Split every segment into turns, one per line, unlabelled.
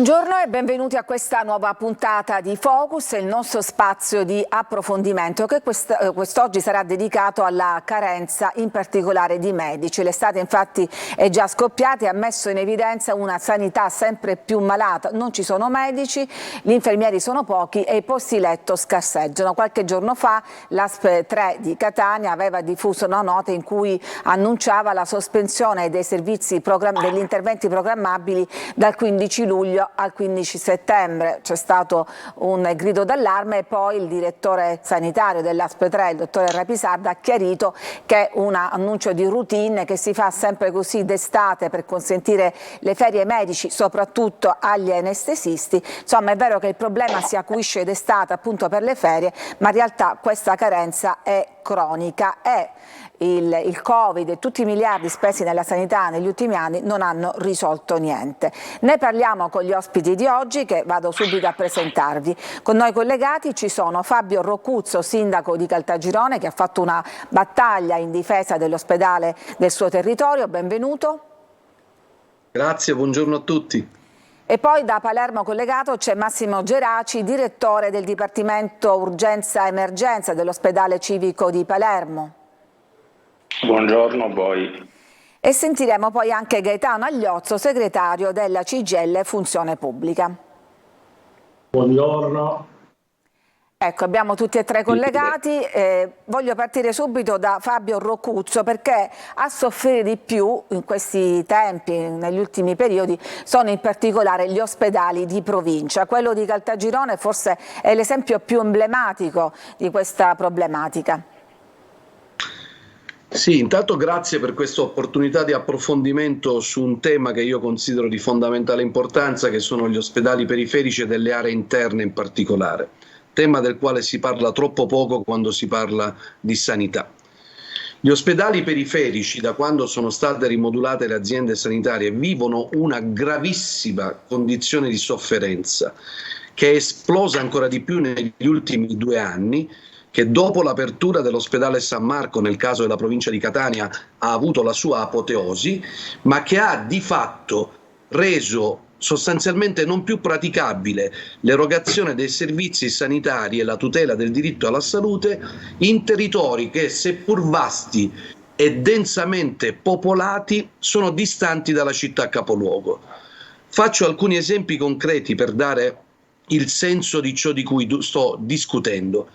Buongiorno e benvenuti a questa nuova puntata di Focus, il nostro spazio di approfondimento che quest'oggi sarà dedicato alla carenza in particolare di medici. L'estate infatti è già scoppiata e ha messo in evidenza una sanità sempre più malata. Non ci sono medici, gli infermieri sono pochi e i posti letto scarseggiano. Qualche giorno fa l'ASP 3 di Catania aveva diffuso una nota in cui annunciava la sospensione dei servizi degli interventi programmabili dal 15 luglio al 15 settembre. C'è stato un grido d'allarme e poi il direttore sanitario dell'ASP 3, il dottore Rapisarda, ha chiarito che è un annuncio di routine che si fa sempre così d'estate per consentire le ferie ai medici, soprattutto agli anestesisti. Insomma, è vero che il problema si acuisce d'estate appunto per le ferie, ma in realtà questa carenza è cronica e il Covid e tutti i miliardi spesi nella sanità negli ultimi anni non hanno risolto niente. Ne parliamo con gli ospiti di oggi che vado subito a presentarvi. Con noi collegati ci sono Fabio Roccuzzo, sindaco di Caltagirone, che ha fatto una battaglia in difesa dell'ospedale del suo territorio. Benvenuto.
Grazie, buongiorno a tutti.
E poi da Palermo collegato c'è Massimo Geraci, direttore del Dipartimento Urgenza Emergenza dell'ospedale civico di Palermo.
Buongiorno a voi.
E sentiremo poi anche Gaetano Agliozzo, segretario della CGIL Funzione Pubblica.
Buongiorno.
Ecco, abbiamo tutti e tre collegati. Voglio partire subito da Fabio Roccuzzo perché a soffrire di più in questi tempi, negli ultimi periodi, sono in particolare gli ospedali di provincia. Quello di Caltagirone forse è l'esempio più emblematico di questa problematica.
Sì, intanto grazie per questa opportunità di approfondimento su un tema che io considero di fondamentale importanza, che sono gli ospedali periferici e delle aree interne in particolare, tema del quale si parla troppo poco quando si parla di sanità. Gli ospedali periferici, da quando sono state rimodulate le aziende sanitarie, vivono una gravissima condizione di sofferenza che è esplosa ancora di più negli ultimi 2 anni, che dopo l'apertura dell'ospedale San Marco nel caso della provincia di Catania ha avuto la sua apoteosi, ma che ha di fatto reso sostanzialmente non più praticabile l'erogazione dei servizi sanitari e la tutela del diritto alla salute in territori che, seppur vasti e densamente popolati, sono distanti dalla città capoluogo. Faccio alcuni esempi concreti per dare il senso di ciò di cui sto discutendo.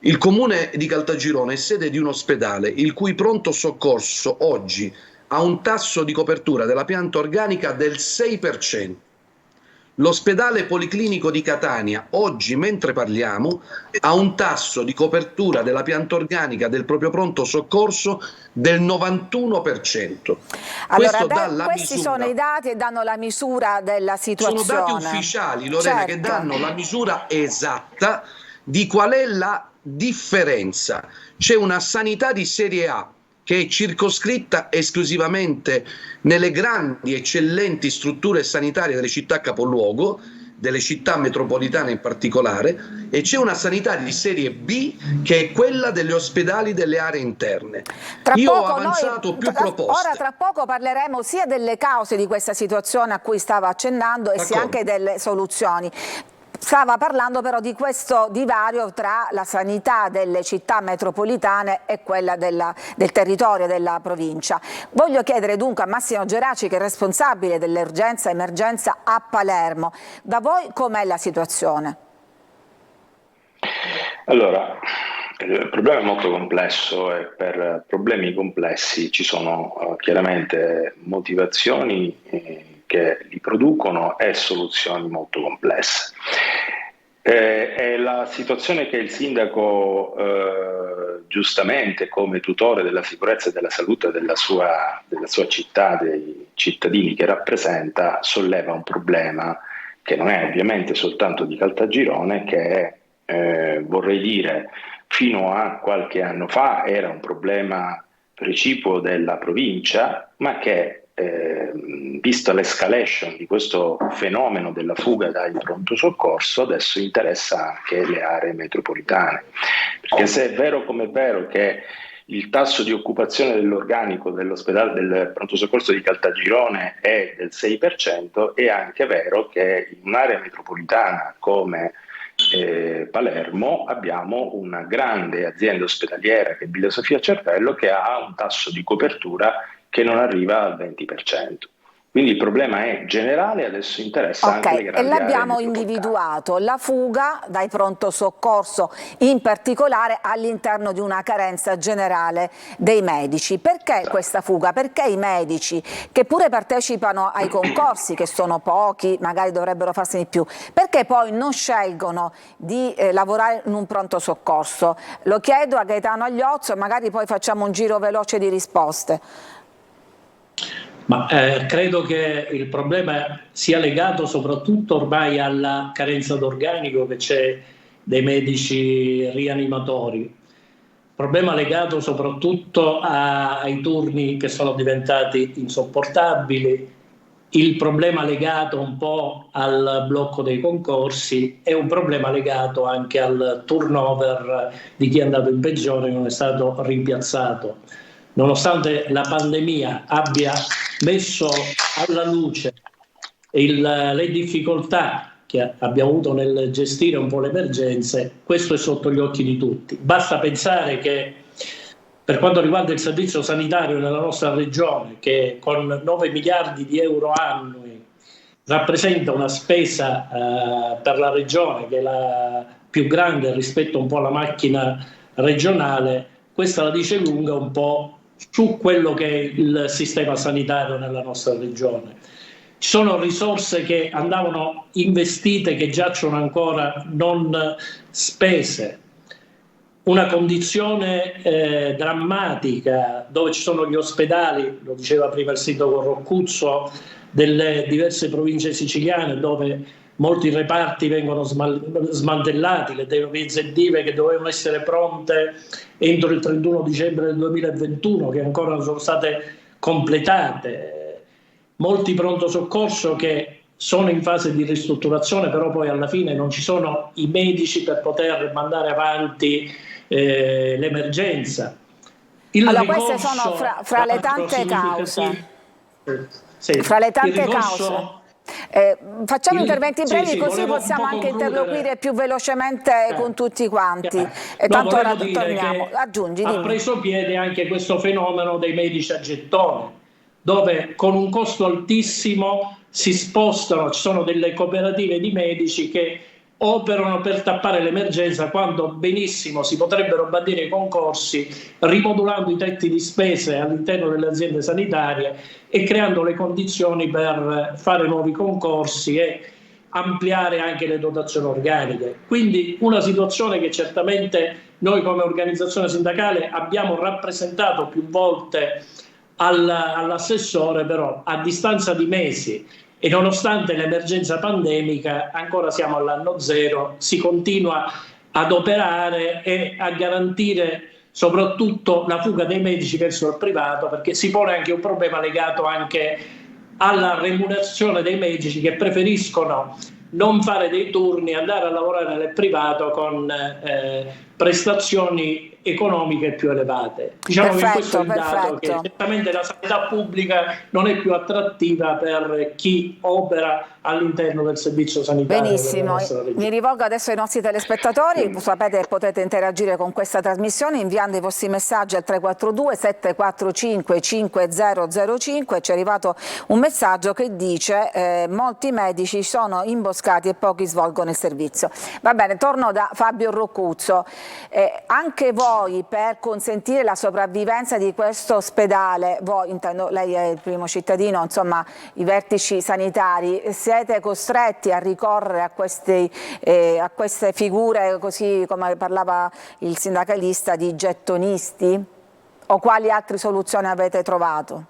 Il comune di Caltagirone è sede di un ospedale il cui pronto soccorso oggi ha un tasso di copertura della pianta organica del 6%. L'ospedale policlinico di Catania oggi, mentre parliamo, ha un tasso di copertura della pianta organica del proprio pronto soccorso del 91%.
Allora, questi sono i dati e danno la misura della situazione.
Sono dati ufficiali, Lorena,
certo,
che danno la misura esatta di qual è la differenza. C'è una sanità di serie A che è circoscritta esclusivamente nelle grandi eccellenti strutture sanitarie delle città capoluogo, delle città metropolitane in particolare, e c'è una sanità di serie B che è quella degli ospedali delle aree interne. Io ho avanzato più proposte.
Ora tra poco parleremo sia delle cause di questa situazione a cui stava accennando e sia anche delle soluzioni. Stava parlando però di questo divario tra la sanità delle città metropolitane e quella del territorio della provincia. Voglio chiedere dunque a Massimo Geraci, che è responsabile dell'urgenza emergenza a Palermo, da voi com'è la situazione?
Allora, il problema è molto complesso e per problemi complessi ci sono chiaramente motivazioni che li producono e soluzioni molto complesse. È la situazione che il sindaco giustamente, come tutore della sicurezza e della salute della sua città, dei cittadini che rappresenta, solleva un problema che non è ovviamente soltanto di Caltagirone, che è, vorrei dire, fino a qualche anno fa era un problema precipuo della provincia, ma che vista l'escalation di questo fenomeno della fuga dal pronto soccorso, adesso interessa anche le aree metropolitane. Perché se è vero come è vero che il tasso di occupazione dell'organico dell'ospedale del pronto soccorso di Caltagirone è del 6%, è anche vero che in un'area metropolitana come Palermo abbiamo una grande azienda ospedaliera che è Villa Sofia Cervello, che ha un tasso di copertura che non arriva al 20%. Quindi il problema è generale, adesso interessa anche le grandi aree.
E l'abbiamo individuato, la fuga dai pronto soccorso, in particolare all'interno di una carenza generale dei medici. Perché questa fuga? Perché i medici, che pure partecipano ai concorsi, che sono pochi, magari dovrebbero farsene di più, perché poi non scelgono di lavorare in un pronto soccorso? Lo chiedo a Gaetano Agliozzo e magari poi facciamo un giro veloce di risposte.
Ma credo che il problema sia legato soprattutto ormai alla carenza d'organico che c'è dei medici rianimatori. Problema legato soprattutto ai turni che sono diventati insopportabili, il problema legato un po' al blocco dei concorsi e un problema legato anche al turnover di chi è andato in pensione e non è stato rimpiazzato. Nonostante la pandemia abbia messo alla luce le difficoltà che abbiamo avuto nel gestire un po' le emergenze, questo è sotto gli occhi di tutti. Basta pensare che per quanto riguarda il servizio sanitario nella nostra regione, che con 9 miliardi di euro annui rappresenta una spesa per la regione che è la più grande rispetto un po' alla macchina regionale, questa la dice lunga un po' su quello che è il sistema sanitario nella nostra regione. Ci sono risorse che andavano investite che giacciono ancora non spese, una condizione drammatica dove ci sono gli ospedali, lo diceva prima il sindaco Roccuzzo, delle diverse province siciliane dove molti reparti vengono smantellati, le terapie intensive che dovevano essere pronte entro il 31 dicembre del 2021, che ancora non sono state completate, molti pronto soccorso che sono in fase di ristrutturazione, però poi alla fine non ci sono i medici per poter mandare avanti l'emergenza.
Allora, queste sono fra le tante cause.
Sì,
fra le tante cause. Facciamo interventi brevi, così possiamo anche interloquire più velocemente con tutti quanti. Tanto ora torniamo. Aggiungi, dimmi.
Ha preso piede anche questo fenomeno dei medici a gettone, dove con un costo altissimo si spostano, ci sono delle cooperative di medici che operano per tappare l'emergenza, quando benissimo si potrebbero bandire i concorsi rimodulando i tetti di spese all'interno delle aziende sanitarie e creando le condizioni per fare nuovi concorsi e ampliare anche le dotazioni organiche. Quindi una situazione che certamente noi come organizzazione sindacale abbiamo rappresentato più volte all'assessore, però a distanza di mesi e nonostante l'emergenza pandemica ancora siamo all'anno zero, si continua ad operare e a garantire soprattutto la fuga dei medici verso il privato, perché si pone anche un problema legato anche alla remunerazione dei medici che preferiscono non fare dei turni, andare a lavorare nel privato con prestazioni economiche più elevate. Diciamo che questo è il dato, che certamente la sanità pubblica non è più attrattiva per chi opera all'interno del servizio sanitario.
Benissimo, mi rivolgo adesso ai nostri telespettatori. Sapete che potete interagire con questa trasmissione inviando i vostri messaggi al 342 745 5005. Ci è arrivato un messaggio che dice molti medici sono imboscati e pochi svolgono il servizio. Va bene, torno da Fabio Roccuzzo. Anche voi, per consentire la sopravvivenza di questo ospedale, voi, intendo, lei è il primo cittadino, insomma i vertici sanitari, siete costretti a ricorrere a queste figure, così come parlava il sindacalista, di gettonisti? O quali altre soluzioni avete trovato?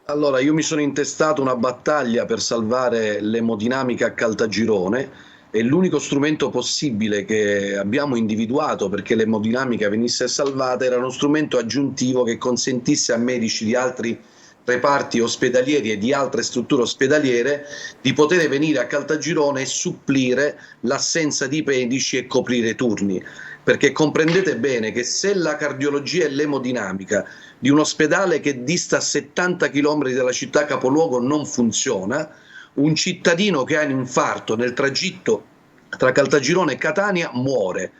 Allora, io mi sono intestato una battaglia per salvare l'emodinamica a Caltagirone. E l'unico strumento possibile che abbiamo individuato perché l'emodinamica venisse salvata era uno strumento aggiuntivo che consentisse a medici di altri reparti ospedalieri e di altre strutture ospedaliere di poter venire a Caltagirone e supplire l'assenza di medici e coprire i turni. perché comprendete bene che se la cardiologia e l'emodinamica di un ospedale che dista 70 km dalla città capoluogo non funziona, un cittadino che ha un infarto nel tragitto tra Caltagirone e Catania muore,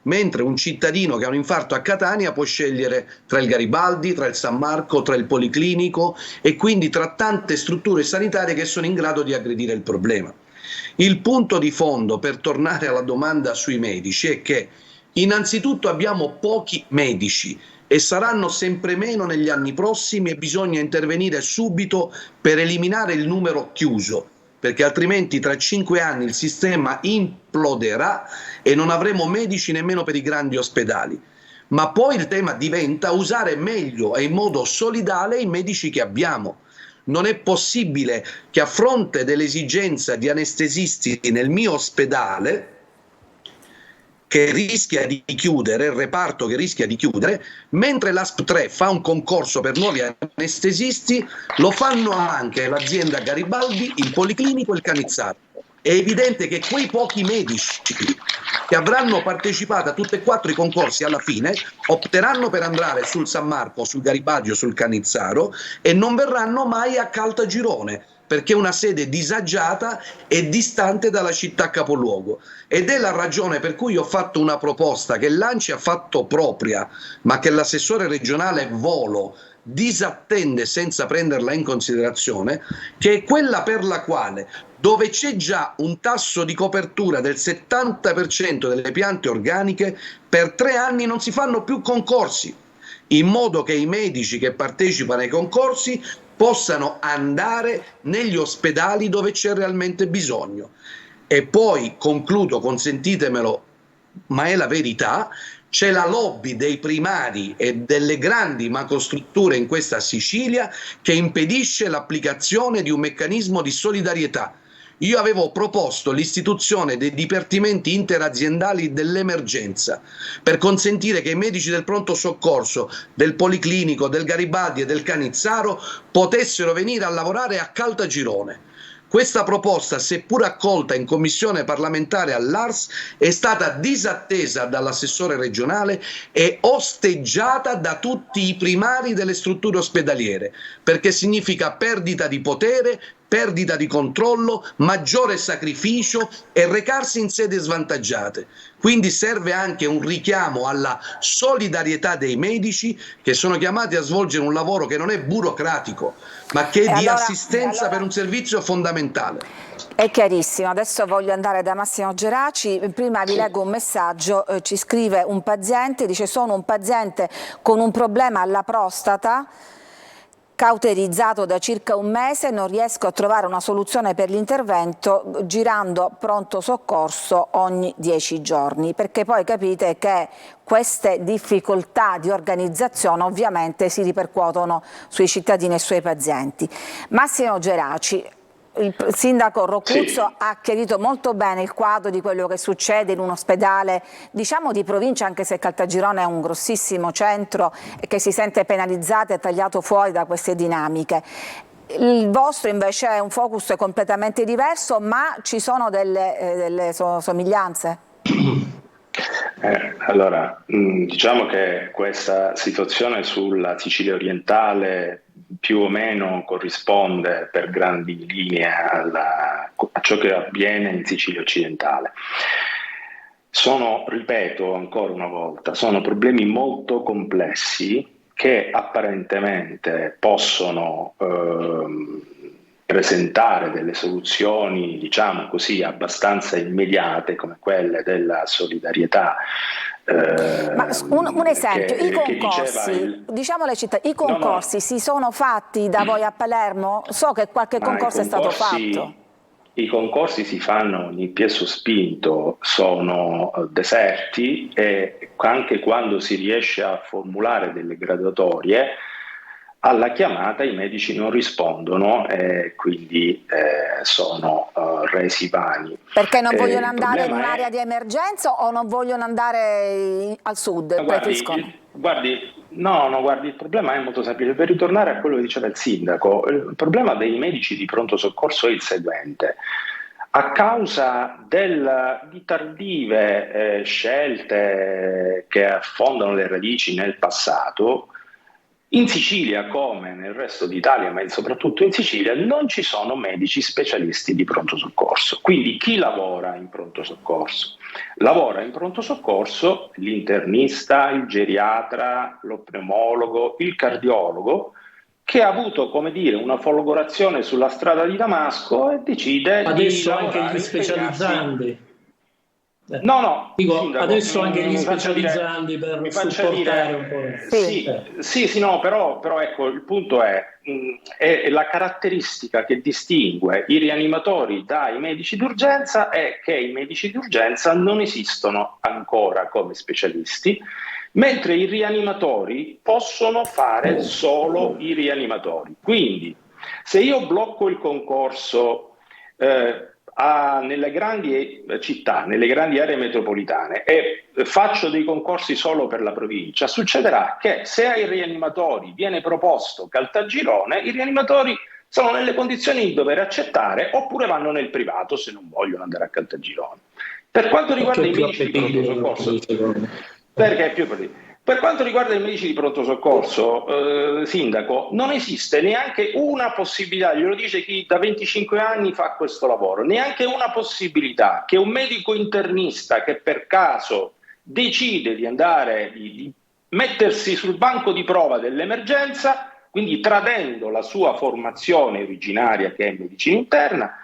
mentre un cittadino che ha un infarto a Catania può scegliere tra il Garibaldi, tra il San Marco, tra il Policlinico e quindi tra tante strutture sanitarie che sono in grado di aggredire il problema. Il punto di fondo, per tornare alla domanda sui medici, è che innanzitutto abbiamo pochi medici e saranno sempre meno negli anni prossimi e bisogna intervenire subito per eliminare il numero chiuso, perché altrimenti tra 5 anni il sistema imploderà e non avremo medici nemmeno per i grandi ospedali. Ma poi il tema diventa usare meglio e in modo solidale i medici che abbiamo. Non è possibile che a fronte dell'esigenza di anestesisti nel mio ospedale, che rischia di chiudere, il reparto che rischia di chiudere, mentre l'ASP 3 fa un concorso per nuovi anestesisti, lo fanno anche l'azienda Garibaldi, il Policlinico e il Canizzaro. È evidente che quei pochi medici che avranno partecipato a tutti e 4 i concorsi alla fine opteranno per andare sul San Marco, sul Garibaldi o sul Canizzaro e non verranno mai a Caltagirone, perché è una sede disagiata e distante dalla città capoluogo. Ed è la ragione per cui ho fatto una proposta che l'ANCI ha fatto propria, ma che l'assessore regionale Volo disattende senza prenderla in considerazione, che è quella per la quale, dove c'è già un tasso di copertura del 70% delle piante organiche, per 3 anni non si fanno più concorsi, in modo che i medici che partecipano ai concorsi possano andare negli ospedali dove c'è realmente bisogno. E poi concludo, consentitemelo, ma è la verità, c'è la lobby dei primari e delle grandi macrostrutture in questa Sicilia che impedisce l'applicazione di un meccanismo di solidarietà. Io avevo proposto l'istituzione dei dipartimenti interaziendali dell'emergenza per consentire che i medici del pronto soccorso, del Policlinico, del Garibaldi e del Canizzaro potessero venire a lavorare a Caltagirone. Questa proposta, seppur accolta in commissione parlamentare all'ARS, è stata disattesa dall'assessore regionale e osteggiata da tutti i primari delle strutture ospedaliere, perché significa perdita di potere, perdita di controllo, maggiore sacrificio e recarsi in sedi svantaggiate. Quindi serve anche un richiamo alla solidarietà dei medici che sono chiamati a svolgere un lavoro che non è burocratico, ma che è di assistenza per un servizio fondamentale.
È chiarissimo. Adesso voglio andare da Massimo Geraci. Prima vi leggo un messaggio, ci scrive un paziente, dice: sono un paziente con un problema alla prostata, cauterizzato da circa un mese, non riesco a trovare una soluzione per l'intervento girando pronto soccorso ogni 10 giorni, perché poi capite che queste difficoltà di organizzazione ovviamente si ripercuotono sui cittadini e sui pazienti. Massimo Geraci, il sindaco Roccuzzo ha chiarito molto bene il quadro di quello che succede in un ospedale, diciamo di provincia, anche se Caltagirone è un grossissimo centro e che si sente penalizzato e tagliato fuori da queste dinamiche. Il vostro invece è un focus completamente diverso, ma ci sono delle somiglianze?
Allora, diciamo che questa situazione sulla Sicilia orientale più o meno corrisponde per grandi linee a ciò che avviene in Sicilia occidentale. Ripeto ancora una volta, sono problemi molto complessi che apparentemente possono presentare delle soluzioni, diciamo così, abbastanza immediate come quelle della solidarietà.
Ma un esempio, i concorsi, diciamo alle città, i concorsi si sono fatti da voi a Palermo? So che qualche concorso è stato fatto.
I concorsi si fanno ogni piè sospinto, sono deserti e anche quando si riesce a formulare delle graduatorie, alla chiamata i medici non rispondono e quindi sono resi vani.
Perché non vogliono andare in un'area di emergenza o non vogliono andare al sud?
Guardi, il problema è molto semplice. Per ritornare a quello che diceva il sindaco, il problema dei medici di pronto soccorso è il seguente. a causa di tardive scelte che affondano le radici nel passato, in Sicilia, come nel resto d'Italia, ma soprattutto in Sicilia, non ci sono medici specialisti di pronto soccorso. Quindi chi lavora in pronto soccorso? Lavora in pronto soccorso l'internista, il geriatra, lo pneumologo, il cardiologo, che ha avuto, come dire, una folgorazione sulla strada di Damasco e decide
adesso
di
anche gli specializzandi.
Dico,
sindaco, adesso anche gli specializzandi per supportare un po'.
Sì, però ecco, il punto è la caratteristica che distingue i rianimatori dai medici d'urgenza è che i medici d'urgenza non esistono ancora come specialisti, mentre i rianimatori possono fare solo i rianimatori. Quindi, se io blocco il concorso nelle grandi città, nelle grandi aree metropolitane e faccio dei concorsi solo per la provincia, succederà che se ai rianimatori viene proposto Caltagirone, i rianimatori sono nelle condizioni di dover accettare oppure vanno nel privato se non vogliono andare a Caltagirone. Per quanto riguarda i medici di pronto soccorso, perché è più per quanto riguarda i medici di pronto soccorso, sindaco, non esiste neanche una possibilità, glielo dice chi da 25 anni fa questo lavoro, neanche una possibilità che un medico internista che per caso decide di andare, di mettersi sul banco di prova dell'emergenza, quindi tradendo la sua formazione originaria che è medicina interna,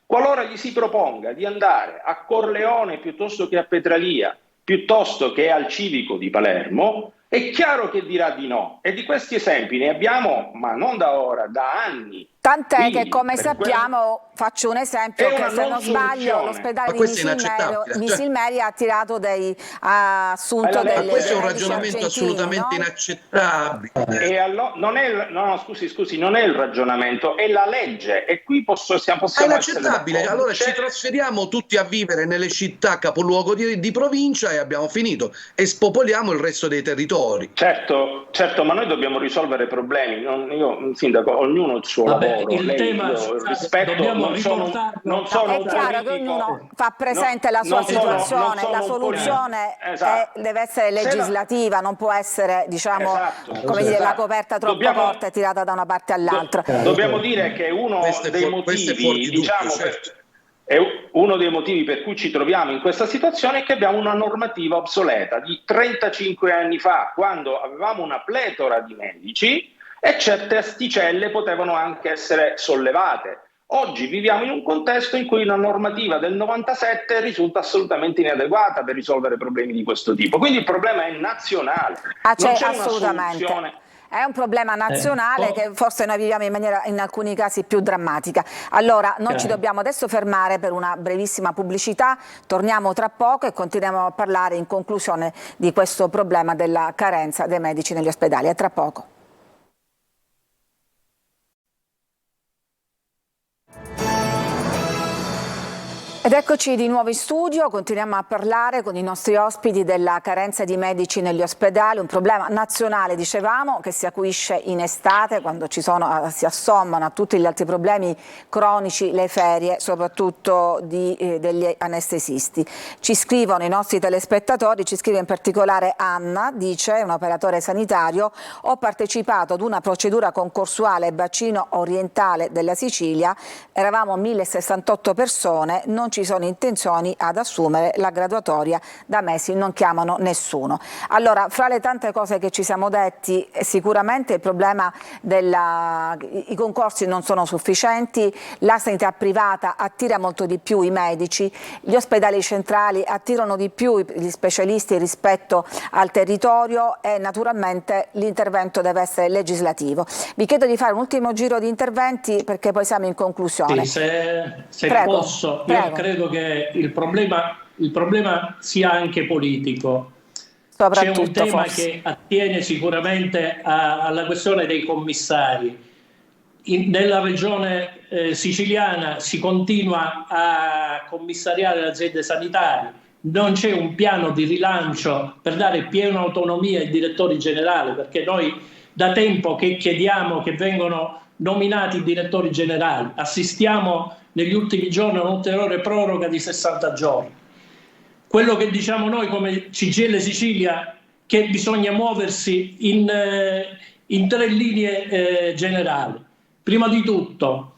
qualora gli si proponga di andare a Corleone piuttosto che a Petralia, piuttosto che al Civico di Palermo, è chiaro che dirà di no. E di questi esempi ne abbiamo, ma non da ora, da anni.
Tant'è
Quindi,
che, come sappiamo, faccio un esempio, che se non sbaglio l'ospedale di Misilmeri ha assunto delle
questo è un ragionamento assolutamente inaccettabile.
Scusi, non è il ragionamento, è la legge, e qui possiamo
è inaccettabile. Allora ci trasferiamo tutti a vivere nelle città capoluogo di provincia e abbiamo finito, e spopoliamo il resto dei territori.
Certo, ma noi dobbiamo risolvere problemi. Sindaco, ognuno il suo lavoro.
Il tema
rispetto, non sono
è chiaro che ognuno fa presente la sua situazione, la soluzione deve essere legislativa, non può essere, diciamo, la coperta troppo corta e tirata da una parte all'altra.
Dobbiamo dire che uno dei motivi, è uno dei motivi per cui ci troviamo in questa situazione è che abbiamo una normativa obsoleta di 35 anni fa, quando avevamo una pletora di medici e certe asticelle potevano anche essere sollevate. Oggi viviamo in un contesto in cui una normativa del 97 risulta assolutamente inadeguata per risolvere problemi di questo tipo. Quindi il problema è nazionale. Non c'è
assolutamente. Una soluzione. È un problema nazionale che forse noi viviamo in maniera in alcuni casi più drammatica. Allora, noi ci dobbiamo adesso fermare per una brevissima pubblicità, torniamo tra poco e continuiamo a parlare in conclusione di questo problema della carenza dei medici negli ospedali. A tra poco. Ed eccoci di nuovo in studio, continuiamo a parlare con i nostri ospiti della carenza di medici negli ospedali, un problema nazionale, dicevamo, che si acuisce in estate quando si assommano a tutti gli altri problemi cronici le ferie, soprattutto degli anestesisti. Ci scrivono i nostri telespettatori, ci scrive in particolare Anna, dice, un operatore sanitario: ho partecipato ad una procedura concorsuale bacino orientale della Sicilia, eravamo 1068 persone, non ci sono intenzioni ad assumere, la graduatoria da mesi non chiamano nessuno. Allora, fra le tante cose che ci siamo detti, sicuramente il problema i concorsi non sono sufficienti, la sanità privata attira molto di più i medici, gli ospedali centrali attirano di più gli specialisti rispetto al territorio e naturalmente l'intervento deve essere legislativo. Vi chiedo di fare un ultimo giro di interventi perché poi siamo in conclusione.
Sì, se posso, io credo che il problema sia anche politico. C'è un tema che attiene sicuramente alla questione dei commissari. Nella regione siciliana si continua a commissariare le aziende sanitarie, non c'è un piano di rilancio per dare piena autonomia ai direttori generali, perché noi da tempo che chiediamo che vengano nominati direttori generali, assistiamo negli ultimi giorni un'ulteriore proroga di 60 giorni. Quello che diciamo noi come CGIL Sicilia, che bisogna muoversi in 3 linee generali. Prima di tutto,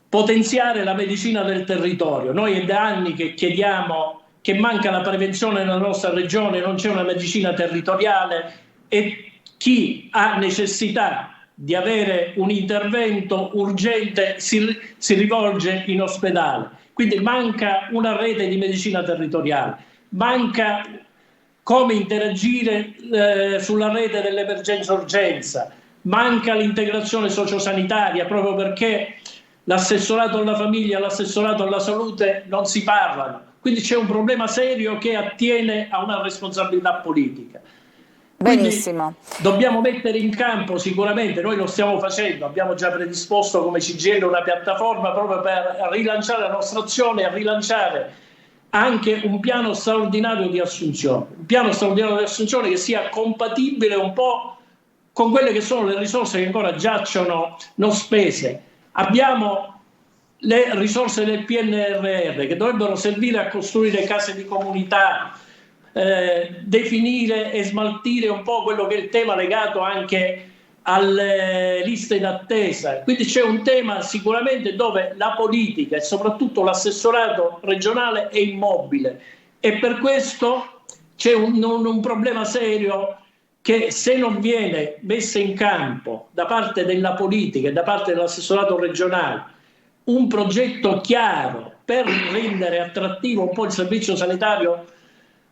potenziare la medicina del territorio. Noi è da anni che chiediamo che manca la prevenzione nella nostra regione, non c'è una medicina territoriale e chi ha necessità di avere un intervento urgente si rivolge in ospedale. Quindi manca una rete di medicina territoriale, manca come interagire sulla rete dell'emergenza-urgenza, manca l'integrazione sociosanitaria proprio perché l'assessorato alla famiglia e l'assessorato alla salute non si parlano. Quindi c'è un problema serio che attiene a una responsabilità politica.
Benissimo.
Quindi dobbiamo mettere in campo sicuramente, noi lo stiamo facendo, abbiamo già predisposto come CGIL una piattaforma proprio per rilanciare la nostra azione e rilanciare anche un piano straordinario di assunzione, che sia compatibile un po' con quelle che sono le risorse che ancora giacciono non spese. Abbiamo le risorse del PNRR che dovrebbero servire a costruire case di comunità, definire e smaltire un po' quello che è il tema legato anche alle liste d'attesa. Quindi c'è un tema sicuramente dove la politica e soprattutto l'assessorato regionale è immobile e per questo c'è un problema serio che se non viene messa in campo da parte della politica e da parte dell'assessorato regionale un progetto chiaro per rendere attrattivo un po' il servizio sanitario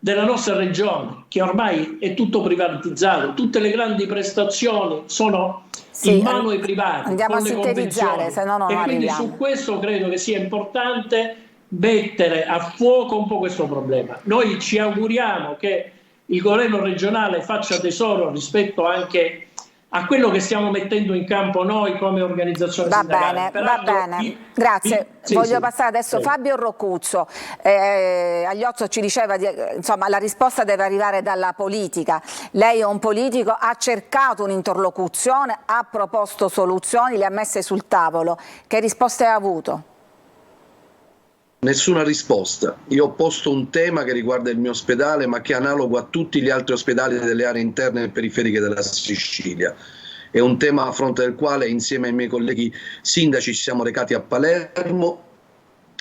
della nostra regione, che ormai è tutto privatizzato, tutte le grandi prestazioni sono in mano ai privati.
Andiamo a sintetizzare, se no non
arriviamo. Quindi su questo credo che sia importante mettere a fuoco un po' questo problema. Noi ci auguriamo che il governo regionale faccia tesoro rispetto anche a quello che stiamo mettendo in campo noi come organizzazione sindacale.
Va bene, grazie. Voglio passare adesso a Fabio Roccuzzo. Agliozzo ci diceva, insomma, la risposta deve arrivare dalla politica. Lei è un politico, ha cercato un'interlocuzione, ha proposto soluzioni, le ha messe sul tavolo. Che risposte ha avuto?
Nessuna risposta. Io ho posto un tema che riguarda il mio ospedale, ma che è analogo a tutti gli altri ospedali delle aree interne e periferiche della Sicilia. È un tema a fronte del quale, insieme ai miei colleghi sindaci, ci siamo recati a Palermo.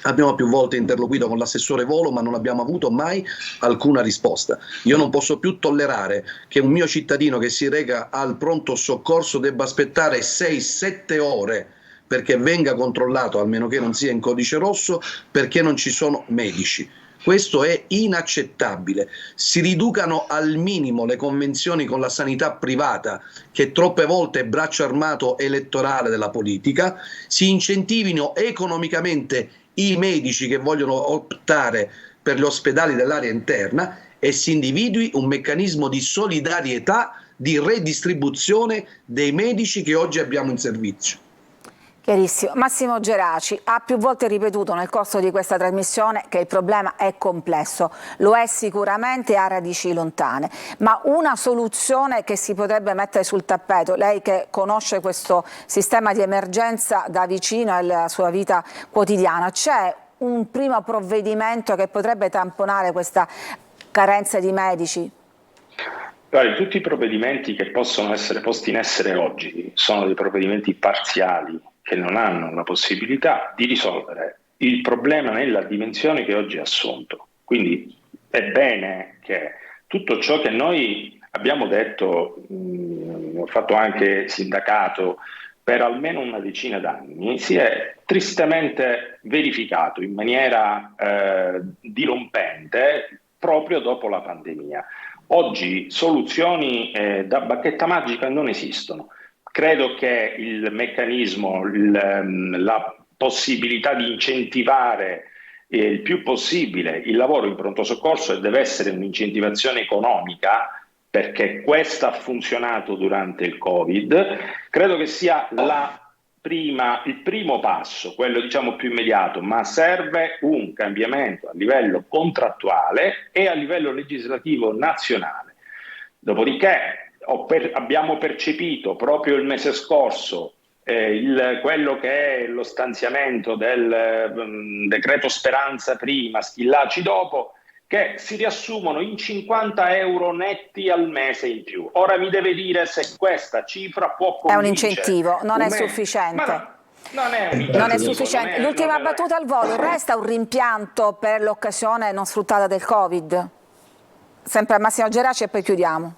Abbiamo più volte interloquito con l'assessore Volo, ma non abbiamo avuto mai alcuna risposta. Io non posso più tollerare che un mio cittadino che si reca al pronto soccorso debba aspettare 6-7 ore perché venga controllato, almeno che non sia in codice rosso, perché non ci sono medici. Questo è inaccettabile. Si riducano al minimo le convenzioni con la sanità privata, che troppe volte è braccio armato elettorale della politica, si incentivino economicamente i medici che vogliono optare per gli ospedali dell'area interna e si individui un meccanismo di solidarietà, di redistribuzione dei medici che oggi abbiamo in servizio.
Chiarissimo. Massimo Geraci ha più volte ripetuto nel corso di questa trasmissione che il problema è complesso, lo è sicuramente e ha radici lontane, ma una soluzione che si potrebbe mettere sul tappeto, lei che conosce questo sistema di emergenza da vicino alla sua vita quotidiana, c'è un primo provvedimento che potrebbe tamponare questa carenza di medici?
Tutti i provvedimenti che possono essere posti in essere oggi sono dei provvedimenti parziali che non hanno la possibilità di risolvere il problema nella dimensione che oggi ha assunto. Quindi è bene che tutto ciò che noi abbiamo detto, ho fatto anche sindacato per almeno una decina d'anni, si è tristemente verificato in maniera dirompente proprio dopo la pandemia. Oggi soluzioni da bacchetta magica non esistono. Credo che il meccanismo, la possibilità di incentivare il più possibile il lavoro in pronto soccorso, e deve essere un'incentivazione economica, perché questa ha funzionato durante il Covid, credo che sia il primo passo, quello diciamo più immediato, ma serve un cambiamento a livello contrattuale e a livello legislativo nazionale. Dopodiché abbiamo percepito proprio il mese scorso quello che è lo stanziamento del decreto Speranza prima, Schillaci dopo, che si riassumono in 50 euro netti al mese in più. Ora mi deve dire se questa cifra può convincere.
È un incentivo, non è sufficiente.
Non è un
non è sufficiente. L'ultima battuta al volo, resta un rimpianto per l'occasione non sfruttata del Covid? Sempre a Massimo Geraci e poi chiudiamo.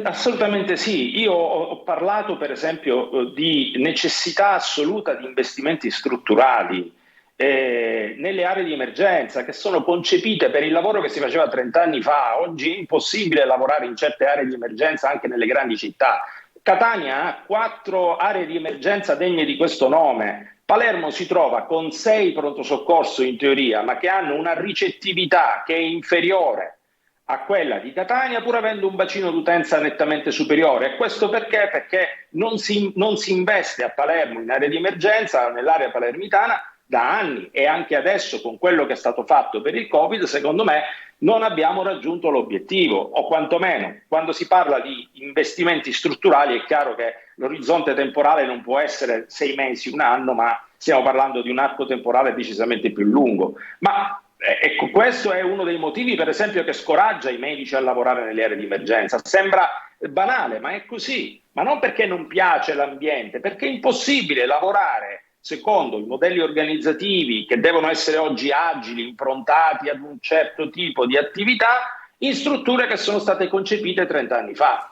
Assolutamente sì. Io ho parlato per esempio di necessità assoluta di investimenti strutturali nelle aree di emergenza, che sono concepite per il lavoro che si faceva 30 anni fa. Oggi è impossibile lavorare in certe aree di emergenza anche nelle grandi città. Catania ha 4 aree di emergenza degne di questo nome. Palermo si trova con 6 pronto soccorso in teoria, ma che hanno una ricettività che è inferiore a quella di Catania, pur avendo un bacino d'utenza nettamente superiore. E questo perché? Perché non si investe a Palermo in area di emergenza, nell'area palermitana, da anni, e anche adesso con quello che è stato fatto per il Covid, secondo me, non abbiamo raggiunto l'obiettivo, o quantomeno quando si parla di investimenti strutturali è chiaro che l'orizzonte temporale non può essere 6 mesi, un anno, ma stiamo parlando di un arco temporale decisamente più lungo. Ma ecco, questo è uno dei motivi, per esempio, che scoraggia i medici a lavorare nelle aree di emergenza. Sembra banale, ma è così. Ma non perché non piace l'ambiente, perché è impossibile lavorare secondo i modelli organizzativi che devono essere oggi agili, improntati ad un certo tipo di attività, in strutture che sono state concepite 30 anni fa.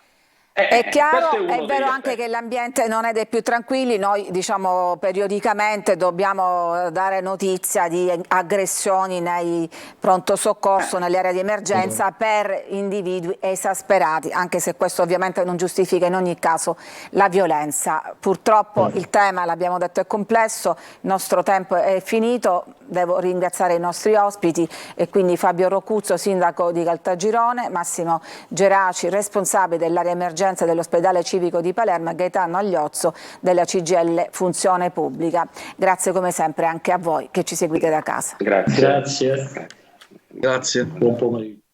È chiaro, è vero anche che l'ambiente non è dei più tranquilli. Noi diciamo periodicamente dobbiamo dare notizia di aggressioni nei pronto soccorso, nelle aree di emergenza per individui esasperati, anche se questo ovviamente non giustifica in ogni caso la violenza. Purtroppo il tema, l'abbiamo detto, è complesso, il nostro tempo è finito. Devo ringraziare i nostri ospiti e quindi Fabio Rocuzzo, sindaco di Caltagirone, Massimo Geraci, responsabile dell'area emergenza dell'ospedale civico di Palermo, e Gaetano Agliozzo della CGIL Funzione Pubblica. Grazie come sempre anche a voi che ci seguite da casa.
Grazie.
Grazie.
Buon pomeriggio.